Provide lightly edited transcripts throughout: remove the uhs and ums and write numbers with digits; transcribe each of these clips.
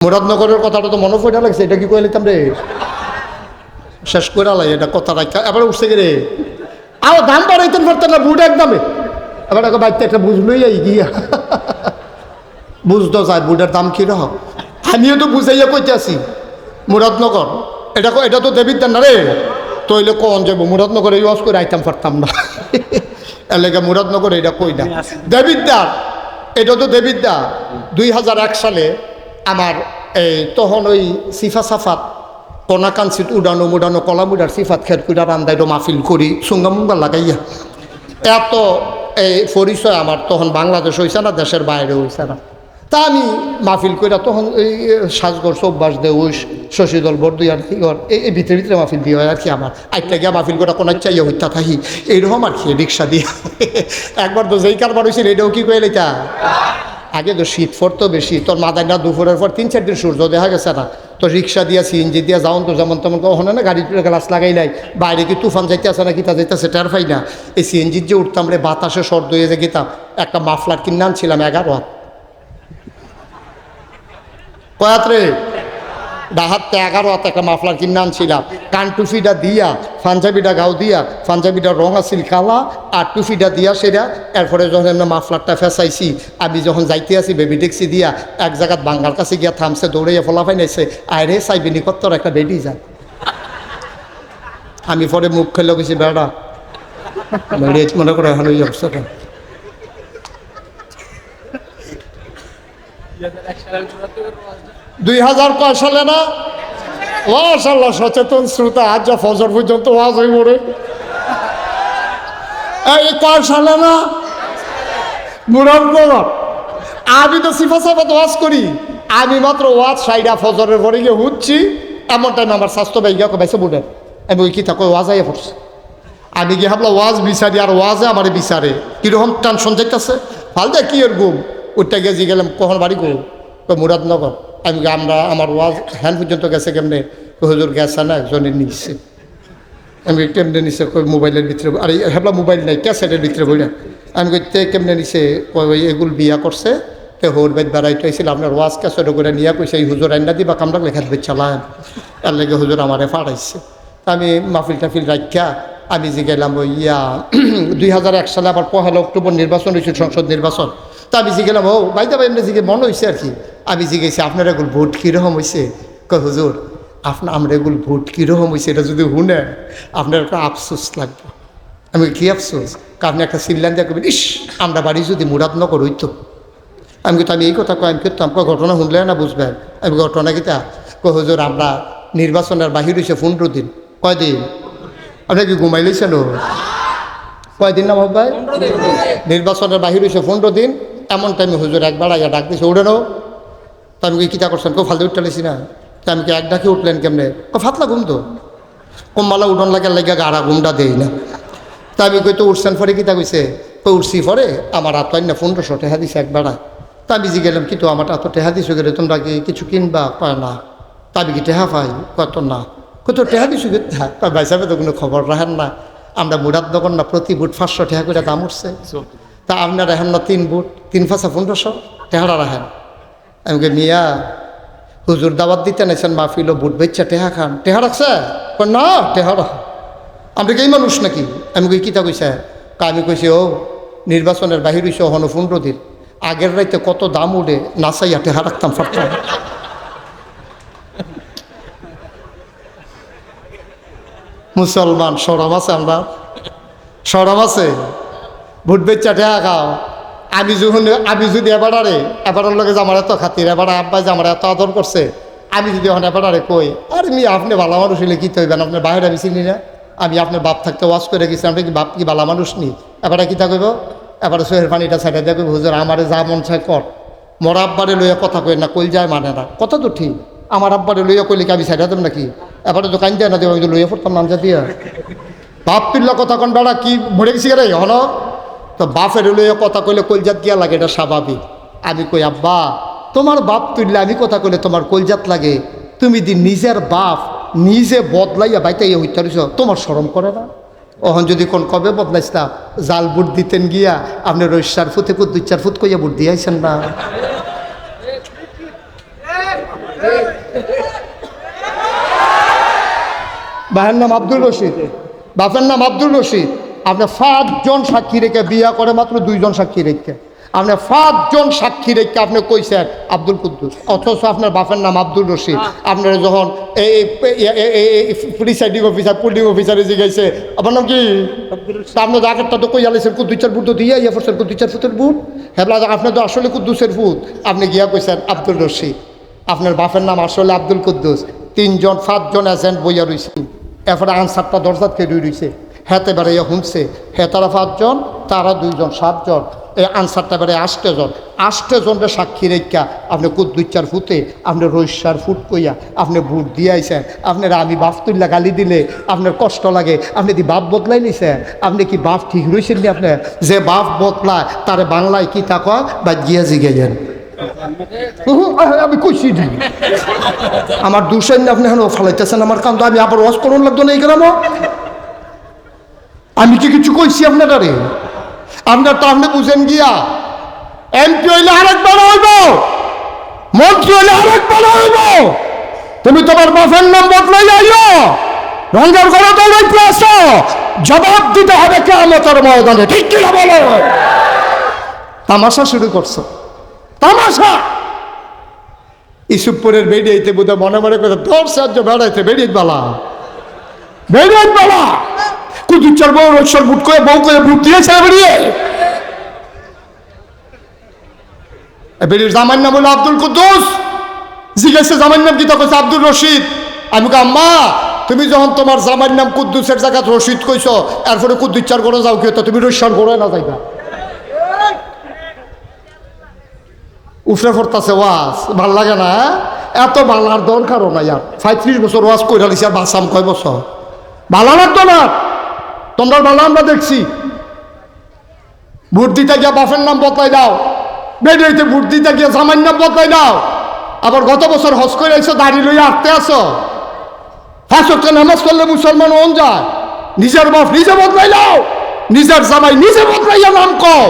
মুরাদনগরের কথাটা তো মনে পড়ে লাগছে, এটা কি কয়ে নিতাম রে, শেষ করে আলাই এটা কথা রাখা। এবার উঠছে গে রে, আও দাম বাড়াইতেন পারতেন না বুট একদমে। এবার বাড়িতে একটা বুঝলই আই গিয়া বুঝতো যায় বুটের দাম কিরকম। আমিও তো বুঝাইয়া কইতে আছি মুরাদনগর এটা তো দেবিদ্যার না রে, তো হইলে কন যাবো মুরাদনগরে ইউজ করে আইতাম পারতাম না। এর লেগে মুরাদনগর এটা কই না, দেবিদ্যার এটা তো দেবিদ্যা। 2001 সালে আমার এই তখন ওই সিফা সাফাত কনাকাঞ্চিত উডানো মুডানো কলামুডার সিফাত খেত কুইডা রান্দাইটো মাহফিল করি সুঙ্গা মুঙ্গা লাগাইয়া। এত এই পরিচয় আমার তখন বাংলাদেশ হয়েছে না, দেশের বাইরে হয়েছে না। তা আমি মাহফিল কইরা তখন এই সাজগর চৌবাস দে ওই শশীদল বরদুয়ার ঘর এই ভিতরে ভিতরে মাহফিল দিয়ে হয় আর কি। আমার আইটা গিয়া মাহফিল করা কোনো চাইয়া হইতা থাকি এইরকম আর কি রিক্সা দিয়ে। একবার তো যেই কারবার হয়েছিল এটাও কি কয়ে লইতা। আগে তো শীত পড়তো বেশি, তোর মাথায় না দুপুরের পর 3-4 দিন সূর্য দেখা গেছে না, তো রিক্সা দিয়া সিএনজি দিয়া যাওন তো যেমন তেমন কখনো না গাড়ি গ্লাস লাগাই নাই, বাইরে কি তুফান যাইতে আসে না কিতা যাইতেছে টের পাই না। এই সিএনজির যে উঠতাম রে বাতাসে শর্দ হয়ে যে গেতাম, একটা মাফলার কিনে আনছিলাম 11 হাত। কয়াত রে ডাহাতে 11 হাত একটা মাফলার কিনে আনছিলাম। কান টুফিটা দিয়া পাঞ্জাবিটা গাও দিয়া, পাঞ্জাবিটার রং আছিল কালা আর টুফিটা দিয়া সেটা। এরপরে যখন আমরা মাফলারটা ফেসাইছি, আমি যখন যাইতে আছি বেবি ট্যাক্সি দিয়া এক জায়গাত বাঙ্গার কাছে গিয়া থামছে, দৌড়াইয়া ফলাফাই নাইছে, আরে সাইবিনি কত্তর একটা বেডি যায়। আমি পরে মুখ খেলে গেছি বেড়া মনে করে এখন ওই অবস্থাটা। 2000 সালে না, মাশাআল্লাহ সচেতন শ্রোতা আজ যা ফজর পর্যন্ত ওয়াজ হয়ে পড়ে। এই কয় সালে না মুরাদনগর, আমি তো সিফা সাফাত ওয়াজ করি, আমি মাত্র ওয়াজ সাইডা ফজরের পরে গিয়ে হুচ্ছি, এমন টাইম আমার স্বাস্থ্য ভাইয়া বাইসে বুঝেন আমি ওই কিতা কই ওয়াজ আইয়া পড়ছি। আমি গিয়ে ভাবলাম ওয়াজ বিচারি, আর ওয়াজে আমার বিচারে কীরকম টেনশন যাইতেছে ফালদা কি এর ঘুম। ওইটা গেছি গেলাম কখন বাড়ি গো মুরাদনগর। আমি আমার ওয়াজ হ্যান্ড পর্যন্ত গেছে কেমনে, হুজুর গেছে না একজনের নিচ্ছে। আমি কেমনে নিচ্ছে কই মোবাইলের ভিতরে, আর হেবলা মোবাইল নাই ক্যাসেটের ভিতরে বইটা। আমি কইতে কেমনে নিচ্ছে, ওই এগুলো বিয়া করছে তে হোর বাইত বেড়াইতে হয়েছিল, আপনার ওয়াজ ক্যাসেট করে নিয়ে কইছে এই হুজুর আইনা দিবা কামরা লেখা দেবে চালান, এর লেগে হুজুর আমারে ফাড়াইছে। আমি মাহফিল টাফিল রাখা আমি যে গেলাম ওই 2001 সালে আবার 1 অক্টোবর নির্বাচন হয়েছিল, সংসদ নির্বাচন। তা আমি জিগেলাম ও বাইদা ভাই এমনি জিগে মনে হয়েছে আর কি। আমি জিগেছি আপনার এগুলো ভোট কীরকম হয়েছে, কয় হুজুর আমরা এগুলো ভোট কীরকম হয়েছে এটা যদি শুনেন আপনার একটা আফসোস লাগবে। আমি কী আফসোস, আপনি একটা সিল্লান দিয়ে করবেন ইস আমরা বাড়ি যদি মুরাদনগর হইতো। আমি কিন্তু আমি এই কথা কয় আমি করতাম, ঘটনা শুনলে না বুঝবেন। আমি ঘটনা কিতা কয় হুজুর আমরা নির্বাচনের বাহির হয়েছে 15 দিন। কয়দিন আপনি কি ঘুমাই লইছেন? কয়দিন না ভাই নির্বাচনের বাহির হয়েছে 15 দিন। এমন টাইমে হুজুর একবার আইয়া ডাক দিয়েছে উঠেনো। তো আমি কি কিতা করছেন, কেউ ফালতু উঠতে লেছি না। তো আমি কি এক ডাকে উঠলেন কেমনে, ফাতলা ঘুম তো কমবালা উঠন লাগে লেগে গাড়া ঘুমটা দেই না। তা আমি কই তো উঠছেন পরে কিতা কইছে, কই উঠছি পরে আমার হাত না 1500 টাকা দিছে একবেড়া। তা আমি জি গেলাম কিন্তু আমার এত টেহা দিছো গেলে তোমরা কি কিছু কিনবা, কয় না। তা আমি কি টেহা পাই, কত না, কত টেহা দিছো গে ভাই সাহেব তো কোনো খবর রাখেন না। আমরা মুরাদনগর না প্রতি বুট 500 টাকা করে দাম উঠছে, তা আপনার রাখেন না 3 বুট 3 5 1500 টেহারা রাখেন। আমি কে মিয়া হুজুর দাওয়াত দিতে নাইছেন মাহফিল বুট বেচ্চা টেহা খান, টেহা রাখছে না টেহা রাখ আমরা কি এই মানুষ নাকি। আমি কই কিতা কইছে, আমি কইছি ও নির্বাচনের বাহির হইছে হন 15 দিন, আগের রাইতে কত দাম উঠে নাচাইয়া টেহা রাখতাম ফাটতাম। মুসলমান সরম আছে, আমরা সরম আছে ভোট বেচ্চা টেহা খাও। আমি যদি এবারের লগে যে আমার এত খাতির, এবার আব্বাই যে আমার এত আদর করছে, আমি যদি এখন এবারে কই আর মি আপনি ভালো মানুষ হইলে কী হইবেন, আপনার বাইরে আমি চিনি না, আমি আপনার বাপ থাকতে ওয়াজ করে গেছি, আপনি কি বাপ কি ভালো মানুষ নি, এবারে কী থাকইব, এবারে সোহের পানিটা সাইডে দেখব হুজুর আমারে যা মন চায় কর। মোর আব্বারে লইয়া কথা কই না, কইল যায় মানে না, কথা তো ঠিক। আমার আব্বারে লইয়া কইলে কি আমি সাইডে দেব নাকি, এবারে তো কান যায় না দেব, আমি তো লইয়া পড়তাম নাম যা দিয়া বাপ তুল্য কথা কন বেড়া কি মরে গেছি রে হন। তো বাপের লইয়া কথা কইলে কলজাত গিয়া লাগে, এটা স্বাভাবিক। আমি কই আব্বা তোমার বাপ তুললে আমি কথা কইলে তোমার কলজাত লাগে, তুমি দি নিজের বাপ নিজে বদলাইয়া বাইতাইয়া হইতে রইছ, তোমার শরম করে না? ওহন যদি কোন কবে বদলাইছিলাম, জাল বুট দিতেন গিয়া আপনি 4 ফুটে 2-4 ফুট কইয়া বুট দিয়েছেন না। ভাইয়ের নাম আব্দুল রশিদ, বাপের নাম আব্দুল রশিদ। আপনি 5 জন সাক্ষী রেখে বিয়া করে মাত্র 2 জন সাক্ষী রেখে, আপনি 5 জন সাক্ষী রেখে আপনি কইছেন আব্দুল কুদ্দুস, অথচ আপনার বাপের নাম আব্দুল রশিদ। আপনারা যখন এই প্রিসাইডিং অফিসার পুলিং অফিসারে জিজ্ঞাসে আপনার নাম কি, আপনার আগেরটা তো কই আলাইছেন কুদ্দুসের বুট দিয়ে ইয়া করছেন কুদ্দুসের ফুতের বুট, হ্যাঁ আপনার তো আসলে কুদ্দুসের ফুত, আপনি গিয়া কইছেন আব্দুল রশিদ। আপনার বাপের নাম আসলে আব্দুল কুদ্দুস। 3 জন 5 জন এজেন্ট বইয়া রয়েছে, এরপরে আনসারটা দরজাত খেয়ে রয়েছে, হেতে বেড়াইয়া শুনছে, হে তারা 5 জন, তারা 2 জন 7 জন, এই আনসারটা বেড়ে 8 জন, 8 জনের সাক্ষী রেখা আপনি কুদ্দুচার ফুতে আপনি রৈশার ফুট কইয়া আপনি ভোট দিয়ে আইছেন। আপনারা আমি বাপ তুল্লা গালি দিলে আপনার কষ্ট লাগে, আপনি কি বাপ বদলাই নিছেন? আপনি কি বাপ ঠিক রয়েছেন নি? আপনি যে বাপ বদলায় তারে বাংলায় কি তা কয় বা গিয়া জিগে যান। আমি কইছি আমার দুশাইন আপনি এখন ফালাইতেছেন আমার কান্দ, আমি আবার ওয়াজ করুন লাগতো না এই গ্রাম। আমি কি কিছু কইছি আপনারা রে? আপনার তো আপনি বুঝেন গিয়া এমপি হইলে আরেকবার হইব, মন্ত্রী হইলে আরেকবার হইব। তুমি তোমার বাপের নাম বদলাই যাইও, রঙের ঘরে দৌড়াইতে আসো, জবাব দিতে হবে কিয়ামতের ময়দানে, ঠিক কিনা বলো? তামাশা শুরু করছো, তামাশা। ইসুপুরের বেরিয়েতে বোধ মনে মনে করে 10 সাহায্য বেড়াইতে বেরিয়ে বালা, বেরিয়ে বালা কুদুচার বউ রোজর বুট করে বউ করে বুট দিয়েছে বেরিয়ে। বেরিয়ে জামাইর নাম হলো আব্দুল কুদ্দুস। জিজ্ঞাসা জামাইর নাম কি? তখন আব্দুল রশিদ। আমি কে আম্মা তুমি যখন তোমার জামাইর নাম কুদ্দুসের জায়গা রশিদ কইছো, এরপরে কুদ্দুচার করে যাও কি হতো? তুমি রোজর করে না যাইবা। উফরে ফরতাছে ওয়াজ, ভাল লাগে না? এত বালার দরকারও না ইয়ার। 35 বছর ওয়াজ কইরা লিছি আর বাসাম কয় বছর? ভালো লাগতো না তোমরা, ভালো আমরা দেখছি। ভোট দিতে গিয়া বাপের নাম বদলাই দাও, বেরিয়েতে ভোট দিতে গিয়া জামাইর নাম বদলাই দাও। আবার গত বছর হজ করে আইসো, দাড়ি লইয়া আটতে আসো। 5 ওয়াক্ত নামাজ পড়লে মুসলমান হন যায়। নিজের বাপ নিজে বদলাই দাও, নিজের জামাই নিজে বদলাইয়া নাম কও।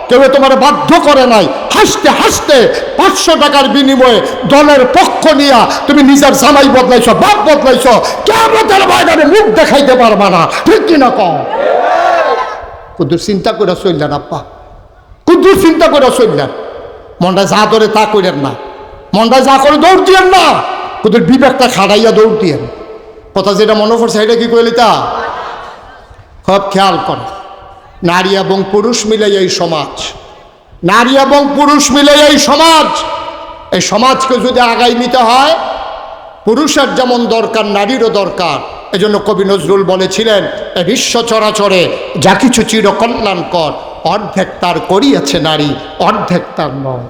কেউ তোমার বাধ্য করে নাই। হাসতে হাসতে 500 টাকার বিনিময়ে দলের পক্ষ নিয়া তুমি নিজের জামাই বদলাইছো, বাপ বদলাইছো। কিয়ামতের ময়দানে মুখ দেখাইতে পারবা না, ঠিক কিনা কও? কুদ্দুস চিন্তা করে চললেন আব্বা, কুদ্দুস চিন্তা করে চললেন। মনটা যা ধরে তা করেন না, মনটা যা করে দৌড় দিয়েন না, কুদ্দুস বিবেকটা খাড়াইয়া দৌড় দিয়েন। কথা যেটা মনে পড়ছে এটা কি কইলি তা সব খেয়াল করে। নারী এবং পুরুষ মিলে এই সমাজ, নারী এবং পুরুষ মিলে এই সমাজ। এই সমাজকে যদি আগাই নিতে হয়, পুরুষের যেমন দরকার নারীরও দরকার। এজন্য কবি নজরুল বলেছিলেন, এ বিশ্ব চরাচরে যা কিছু চিরকল্যাণকর, অর্ধেক তার করিয়াছে নারী, অর্ধেক তার নয়।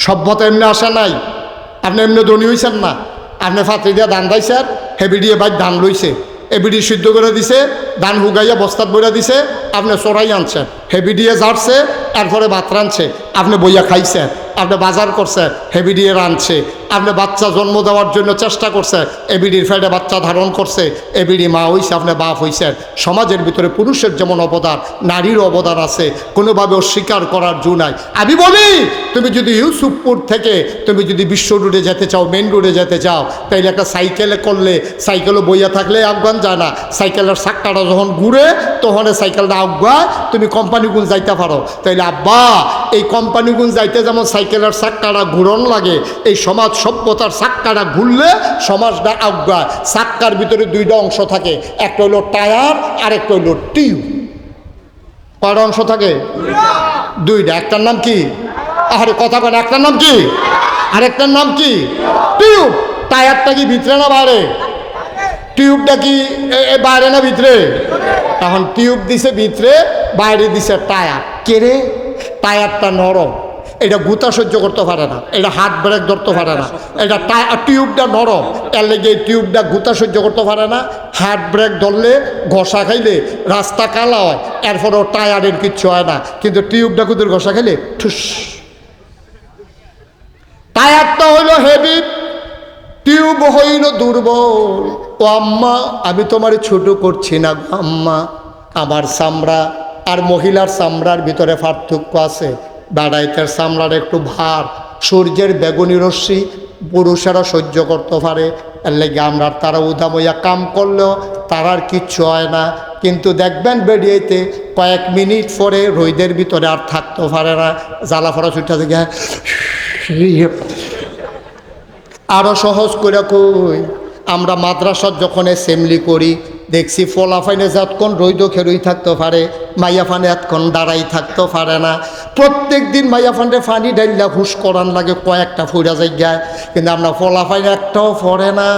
সভ্যতা এমনি আসা নাই। আপনি এমনি ধনী হয়েছেন না, আপনি ফাতরি দিয়া ধান দাইছেন, হেবি দিয়ে বাইর ধান লইছে, এবিডি সিদ্ধ করে দিছে, ধান হুগাইয়া বস্তাত বইয়া দিছে, আপনি চড়াই আনছেন, হেবি দিয়ে ঝাড়ছে, এরপরে ভাত রাঁধছে, আপনি বইয়া খাইছেন, আপনি বাজার করছেন, হেবি দিয়ে রাঁধছে, আপনি বাচ্চা জন্ম দেওয়ার জন্য চেষ্টা করছেন, এবিডির ফেডে বাচ্চা ধারণ করছে, এবিডি মা হইছে, আপনি বাপ হইছেন। সমাজের ভিতরে পুরুষের যেমন অবদান, নারীর অবদান আছে, কোনোভাবে অস্বীকার করার জো নাই। আমি বলি, তুমি যদি ইউসুফপুর থেকে তুমি যদি বিশ্ব রোডে যেতে চাও, মেন রোডে যেতে চাও, তাইলে একটা সাইকেলে করলে, সাইকেলও বইয়া থাকলে আফগান যায় না। সাইকেলের চাক্কাটা যখন ঘুরে তখন সাইকেলটা আগুয়ায়, তুমি কোম্পানিগুন যাইতে পারো। তাইলে আব্বা, এই কোম্পানিগুন যাইতে যেমন সাইকেলের চাক্কাটা ঘুরন লাগে, এই সমাজ সভ্যতার চাক্কাটা ঘুরলে সমাজটা আগুয়ায়। চাক্কার ভিতরে 2টা অংশ থাকে, একটা হলো টায়ার আর একটা হলো টিউব। কয়টা অংশ থাকে? 2টা। একটার নাম কি? আরে কথা বলে, একটার নাম কি আরেকটার নাম কি? টিউব। টায়ারটা কি ভিতরে না বাইরে? টিউবটা কি বাইরে না ভিতরে? এখন টিউব দিছে ভিতরে, বাইরে দিছে টায়ার। কেরে? টায়ারটা নরম, এটা গুতা সহ্য করতে পারে না, এটা হাত ব্রেক ধরতে পারে না। এটা টিউবটা নরম, এর লেগে টিউবটা গুতা সহ্য করতে পারে না। হাত ব্রেক ধরলে, ঘষা খাইলে রাস্তা কালা হয়, এরপরেও টায়ারের কিচ্ছু হয় না। কিন্তু টিউবটা কুদের ঘষা খাইলে ঠুস। টায়ারটা হইল হেভি, টিউব হইল দুর্বল। ও আম্মা, আমি তোমার ছোট করছি না আম্মা, আমার চামড়া আর মহিলার চামড়ার ভিতরে পার্থক্য আছে। দাঁড়াইতের চামড়ার একটু ভার, সূর্যের বেগুনি রশ্মি পুরুষেরা সহ্য করতে পারে, এর লেগে আমরা তারা উদামইয়া কাম করলেও তার আর কিচ্ছু হয় না। কিন্তু দেখবেন বেরিয়েতে কয়েক মিনিট পরে রোদের ভিতরে আর থাকতে পারে না, জ্বালা ফড়া ছুটে থেকে আরও সহজ করে কই। আমরা মাদ্রাসার যখন অ্যাসেম্বলি করি দেখছি ফলাফাইনে যতক্ষণ রৈদ খেরুই থাকতে পারে, মাইয়াফানে এতক্ষণ দাঁড়াই থাকতে পারে না। প্রত্যেক দিন মাইয়াফানে ফানি ডাইলা হুশ করান লাগে, কয়েকটা ফুরা জায়গায়। কিন্তু আমরা ফলাফাইনে একটাও পড়ে না,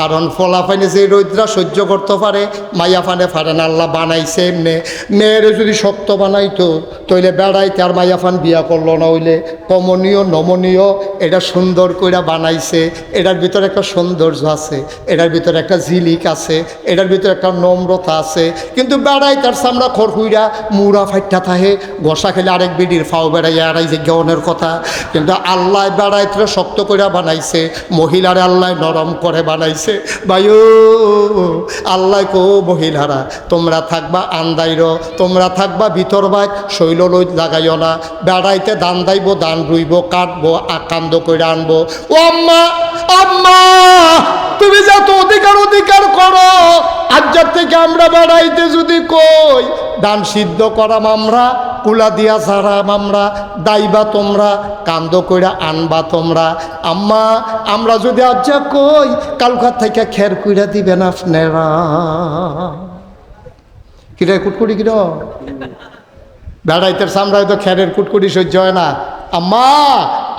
কারণ ফলাফাইনে যে রৌদ্রা সহ্য করতে পারে মাইয়াফানে পারে না। আল্লাহ বানাইছে এমনি। মেয়েরে যদি শক্ত বানাইতো তইলে বেড়াইতে আর মাইয়াফান বিয়া করলো না, হইলে কমনীয় নমনীয় এটা সুন্দর করে বানাইছে। এটার ভিতরে একটা সৌন্দর্য আছে, এটার ভিতরে একটা ঝিলিক আছে, এটার ভিতরে একটা নম্রতা আছে। কিন্তু বেড়াই তার সামরা খড়কুইরা মুড়া ফাইটা থাহে, ঘষা খেলে আরেক বেডির ফাও বেড়াই আড়াই যে জ্ঞানের কথা। কিন্তু আল্লাহ বেড়াইতে শক্ত করে বানাইছে, মহিলারে আল্লাহ নরম করে বানাইছে। ভাইও আল্লাহ কো মহিলারা তোমরা থাকবা আন্দাইর, তোমরা থাকবা ভিতর বাইক, শৈল লই লাগাইও না। বেড়াইতে দান দাইব, দান রুইব, কাটবো, আকান্দ করে আনবো। ও আম্মা, আম্মা তুমি যত অধিকার করো, আজ্জার থেকে আমরা বেড়াইতে যদি কই দান সিদ্ধ করাম আমরা, কুলা দিয়া ঝাড়াম আমরা, দাইবা তোমরা, কান্দ কইরা আনবা তোমরা। আম্মা আমরা যদি আজ্জা কই কালকার থেকে খের কইরা দিবেন আপনারা। কিরে কুটকুটি কির বেড়াইতে সামরায় তো খেরের কুটকুটি সহ্য হয় না। আম্মা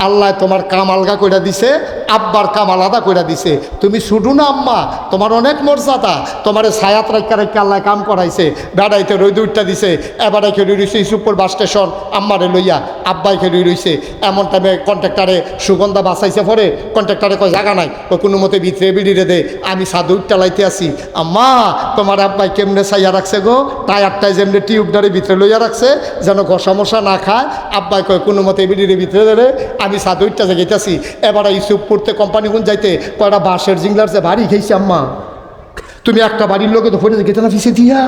আল্লাহ তোমার কাম আলগা কইরা দিছে, আব্বার কাম আলাদা কইরা দিছে। তুমি ছুটু না আম্মা, তোমার অনেক মর্যাদা, তোমারে ছায়াত রাখা রেখে আল্লাহ কাম করাইছে। বেড়াইতে রইদ উঠটা দিছে, এবারে খেলি রইছে ইসুপুর বাস স্টেশন, আম্মারে লইয়া আব্বাই খেলি রইছে। এমন টাইমে কন্ট্রাক্টারে সুগন্ধা বাঁচাইছে, পরে কন্ট্রাক্টারে কয় জায়গা নাই, ও কোনো মতে ভিতরে বিড়িরে দে, আমি সাদু উঠটা লাইতে আসি। আম্মা তোমার আব্বাই কেমনে ছাইয়া রাখছে গো, টায়ারটায় যেমনি টিউবটারে ভিতরে লইয়া রাখছে যেন ঘষা মশা না খায়। আব্বাই কয় কোনো মতে বিড়িরে ভিতরে দেবে, আমি সাদুইটটা যাইতেছি। এবারে ইসুপ পড়তে কোম্পানি গুণ যাইতে কয়টা বাঁশের জিংলার যে বাড়ি খেয়েছি। আম্মা তুমি একটা বাড়ির লোকে তো ফোনে গেতে না ফিসে দিয়া,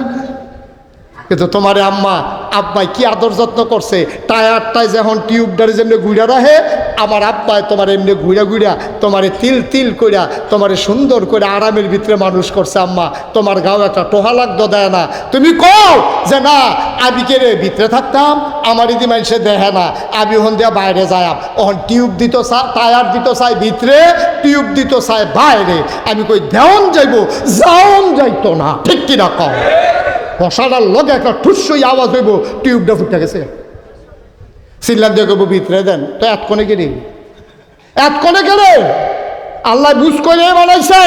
কিন্তু তোমারে আম্মা আব্বাই কি আদর যত্ন করছে। টায়ারটায় যখন টিউবটারে যেমনি ঘুরা রাখে, আমার আব্বাই তোমার এমনি ঘুরা ঘুরা তোমারে তিল তিল কইরা তোমারে সুন্দর করে আরামের ভিতরে মানুষ করছে। আম্মা তোমার গাও একটা টোহা লাগতো দেয় না। তুমি কও যে না আমি কে রে ভিতরে থাকতাম, আমার ইদি মানুষে দেখে না, আমি ওখান দিয়ে বাইরে যাই। ওখান টিউব দিত চাই, টায়ার দিত চাই ভিতরে, টিউব দিত চাই বাইরে। আমি কই দেওয়ান যাইব, যাওন যাইতো না, ঠিক কিনা কও? বসাটার লগে একটা ঠুসই আওয়াজ হইব, টিউবটা ফুটে গেছে। সিল্লান দিয়ে কব ভিতরে দেন, তো এতক্ষণে গেলি, এতক্ষণে গেলে আল্লাহ বুঝ করে বানাইছে।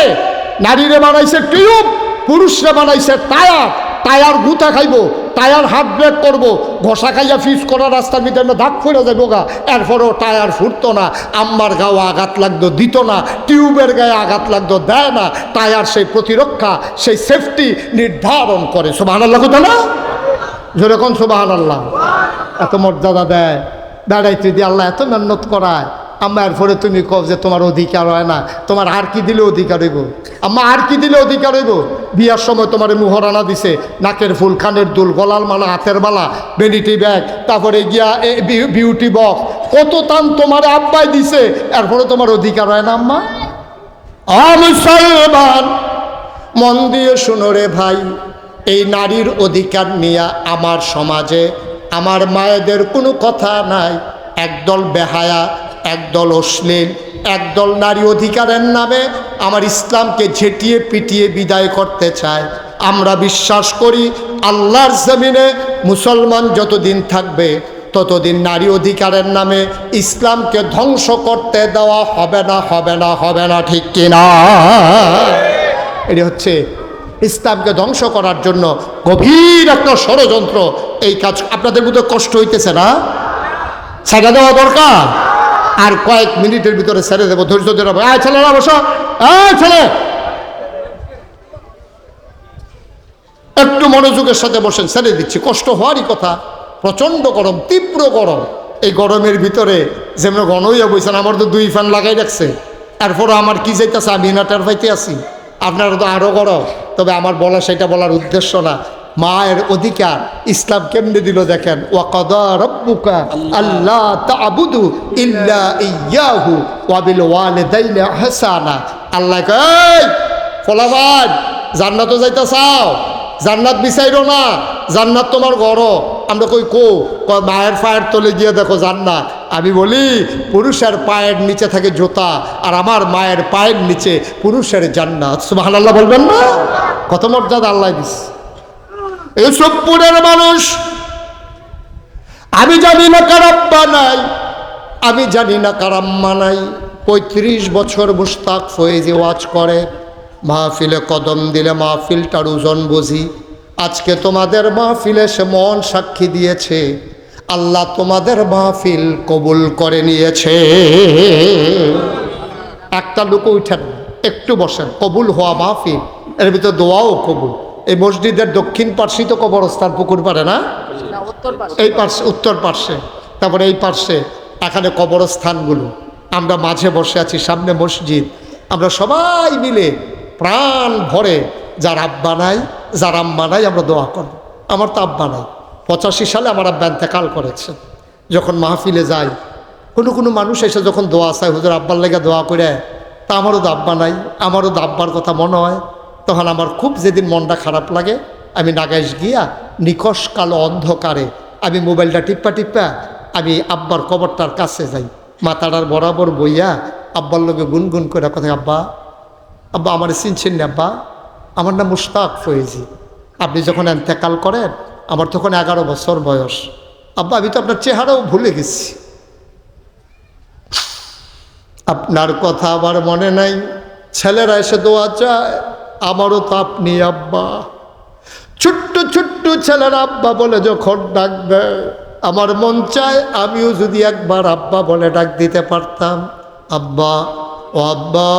নারীরে বানাইছে টিউব, পুরুষরে বানাইছে টায়ার। টায়ার গুতা খাইব, টায়ার হাত ব্রেক করবো, ঘষা খাইয়া ফিস করা রাস্তার ভিতরে দাগ ফুরে যাবো গা, এরপরেও টায়ার ফুটতো না। আম্মার গাও আঘাত লাগতো, দিত না। টিউবের গায়ে আঘাত লাগতো, দেয় না। টায়ার সেই প্রতিরক্ষা, সেই সেফটি নির্ধারণ করে। সুবহানাল্লাহ কথা না, যেরকম সুবহানাল্লাহ। এত মর্যাদা দেয়, বেড়াইতে দিয়ে আল্লাহ এত মেহনত করায়। আম্মা এরপরে তুমি কও যে তোমার অধিকার হয় না, তোমার আর কি দিলে অধিকার হইব? আম্মা আর কি দিলে অধিকার হইব? বিয়ার সময় তোমার মুহরানা দিছে, নাকের ফুল, কানের দুল, গলার মালা, হাতের মালা, ভ্যানিটি ব্যাগ, তারপরে গিয়া বিউটি বক্স, কত তান তোমার আব্বাই দিছে, এরপরে তোমার অধিকার হয় না? আম্মা মুসলমান মন দিয়ে শুনো রে ভাই, এই নারীর অধিকার নিয়ে আমার সমাজে আমার মায়েদের কোনো কথা নাই। একদল বেহায়া, একদল অশ্লীল, একদল নারী অধিকারের নামে আমার ইসলামকে ঝেঁটিয়ে পিটিয়ে বিদায় করতে চায়। আমরা বিশ্বাস করি আল্লাহর জমিনে মুসলমান যতদিন থাকবে ততদিন নারী অধিকারের নামে ইসলামকে ধ্বংস করতে দেওয়া হবে না, হবে না, হবে না, ঠিক কিনা? এটি হচ্ছে ইসলামকে ধ্বংস করার জন্য গভীর একটা ষড়যন্ত্র। এই কাজ আপনাদের মধ্যে কষ্ট হইতেছে না? ছেড়ে দেওয়া দরকার। আর কয়েক মিনিটের ভিতরে ছেড়ে দেবো, ধৈর্য ধরে। ছেলেরা বসো, ছেলে একটু মনোযোগের সাথে বসেন, ছেড়ে দিচ্ছি। কষ্ট হওয়ারই কথা, প্রচণ্ড গরম, তীব্র গরম। এই গরমের ভিতরে যেমন ঘন হইয়া বইছেন, আমার তো 2 ফ্যান লাগাই রাখছে, এরপরও আমার কি যাইতেছে আমি না টের পাইতে আছি। আপনারা তো আরও গরম, তবে আমার বলা সেটা বলার উদ্দেশ্য না। মায়ের অধিকার ইসলাম কেমনে দিল দেখেন, ওয়াকাদা রাব্বুকা আল্লা তা'বুদু ইল্লা ইয়্যাহু ওয়া বিল ওয়ালিদাইনি ইহসানা। আল্লাহ কয় ফলাফল জান্নাতও যাইতে চাও, জান্নাত বিচাইরো না, জান্নাত তোমার ঘর। আমরা কই মায়ের পায়ের তলে গিয়ে দেখো জান্নাত। আমি বলি পুরুষের পায়ের নিচে থাকে জুতা, আর আমার মায়ের পায়ের নিচে পুরুষের জান্নাত। সুবহানাল্লাহ বলবেন না? কত মর্যাদা আল্লাহ দিস। এইসব পুরের মানুষ আমি জানি না কার আব্বা নাই, আমি জানি না কার আম্মা নাই। 35 বছর মুশতাক ফয়েজি ওয়াজ করে, মাহফিলে কদম দিলে মাহফিলটার ওজন বুঝি। আজকে তোমাদের মাহফিলে সে মন সাক্ষী দিয়েছে, আল্লাহ তোমাদের মাহফিল কবুল করে নিয়েছে। একটা লোক উঠেন, একটু বসেন, কবুল হওয়া মাহফিল, এর ভিতরে দোয়াও কবুল। এই মসজিদের দক্ষিণ পার্শ্বে তো কবরস্থান, পুকুর পারে না, এই পার্শ্বে উত্তর পার্শ্বে, তারপরে এই পার্শ্বে এখানে কবরস্থানগুলো। আমরা মাঝে বসে আছি, সামনে মসজিদ। আমরা সবাই মিলে প্রাণ ভরে যার আব্বা নাই, যার আম্মা নাই, আমরা দোয়া করব। আমার তো আব্বা নাই, 85 সালে আমার আব্বা ইন্তেকাল করেছে। যখন মাহফিলে যাই, কোনো মানুষ এসে যখন দোয়া চায়, হুজুর আব্বার লেগে দোয়া করে, তা আমারও তো আব্বা নাই, আমারও তো আব্বার কথা মনে হয়। তখন আমার খুব যেদিন মনটা খারাপ লাগে, আমি নাগাইশ গিয়া নিকশ কালো অন্ধকারে আমি মোবাইলটা টিপ্পা আমি আব্বার কবরটার কাছে যাই, মাথাটার বরাবর বইয়া আব্বার লোকে গুনগুন করে কথা, আব্বা আব্বা আমার চিনছেন না আব্বা, আমার নাম মুশতাক ফয়েজি, আপনি যখন ইন্তেকাল করেন আমার তখন 11 বছর বয়স। আব্বা আমি তো আপনার চেহারাও ভুলে গেছি, আপনার কথা আমার মনে নাই। ছেলেরা এসে দোয়া চায়, আমারও তো আপনি আব্বা। ছোট্ট ছোট্ট ছেলেরা আব্বা বলে যখন ডাক দেয়, আমার মন চায় আমিও যদি একবার আব্বা বলে ডাক দিতে পারতাম। আব্বা ও আব্বা,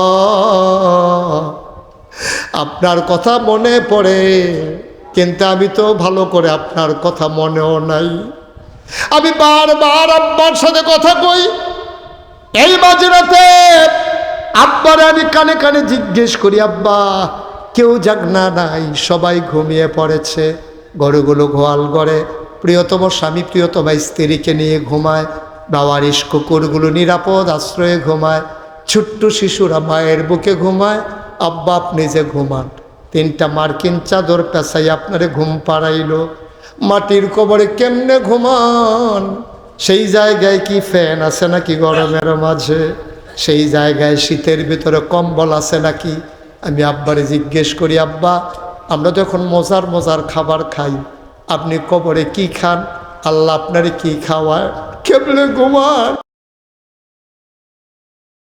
আপনার কথা মনে পড়ে, কিন্তু আমি তো ভালো করে আপনার কথা মনেও নাই। আমি বারবার আব্বার সাথে কথা কই। এই মাঝরাতে আব্বার আমি কানে কানে জিজ্ঞেস করি, আব্বা কেউ জাগনা নাই, সবাই ঘুমিয়ে পড়েছে, গরুগুলো গোয়াল ঘরে, প্রিয়তম স্বামী প্রিয়তমা স্ত্রীকে নিয়ে ঘুমায়, বাওয়ারিশ কুকুরগুলো নিরাপদ আশ্রয়ে ঘুমায়, ছোট্ট শিশুরা মায়ের বুকে ঘুমায়। আব্বা আপনি যে ঘুমান, 3টা মার্কিন চাদর পেঁচাই আপনারে ঘুম পাড়াইল, মাটির কবরে কেমনে ঘুমান? সেই জায়গায় কি ফ্যান আছে নাকি গরমের মাঝে? সেই জায়গায় শীতের ভিতরে কম্বল আছে নাকি? আমি আব্বারে জিজ্ঞেস করি, আব্বা আমরা যখন মজার মজার খাবার খাই, আপনি কবরে কি খান? আল্লাহ আপনারে কি খাওয়ায়? কেমনে ঘুমান?